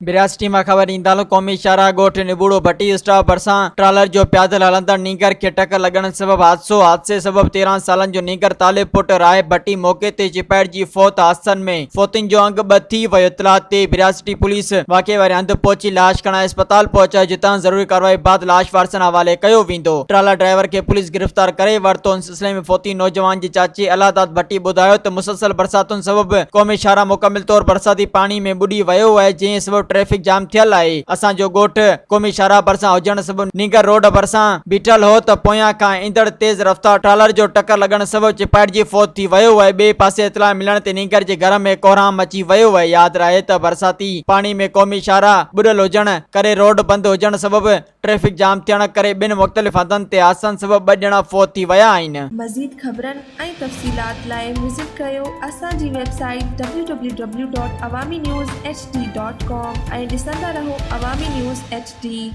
बिरासटी में खबर ईंदड़ क़ौमी शाहरा गोठ निबूड़ो भट्टी स्टॉप भरसा ट्रालर जो प्यादल हलंदड़ नीगर के टक्कर लगण सबब हादसे सबब 13 सालन जो नीगर तालिब पुट राय भट्टी मौके ते चिपैड़जी फौत। हादसन में फौतिन जो अंग ब थी वियो। इतला ते बिरासटी पुलिस वाक़े वारे हंध पहुंची लाश खणा अस्पताल पहुंचाई, जितां जरूरी कार्रवाई बाद लाश वारसन हवाले कयो वेंदो। ट्राला ड्राइवर के पुलिस गिरफ्तार करे वरतो। इन सिलसिले में फौती नौजवान जी चाची अलादात भट्टी बुधायो तो मुसलसल बरसातुन सबब क़ौमी शाहरा मुकम्मल तौर बरसाती पानी में बुड़ी वियो है, जंहिं सबब ट्रैफिक जाम थियल है। असां जो गोठ क़ौमी शाहरा भरसा हुजण सबब नीगर रोड भरसा बीठल हो तो पोयां खां ईंदड़ तेज रफ्तार ट्रालर जो टक्कर लगण सबब चिपैड़जी फौत थी वियो है। बे पासे इतला मिलण ते नीगर जे घर में कोहराम मची वियो है। याद रहे तो बरसाती पानी में क़ौमी शाहरा बुड़ल हुजण करे रोड बंद हुजण सबब ट्रैफिक जाम थियण करे बिन मुख़्तलिफ़ हंधनि ते हादसनि सबब 2 ॼणा फौत थी विया आहिनि। मज़ीद ख़बरनि ऐं तफ़सीलात लाइ विज़िट कयो असांजी वेबसाइट www.awamiNewsHD.com ऐं ॾिसंदा रहो अवामी न्यूज़ HD।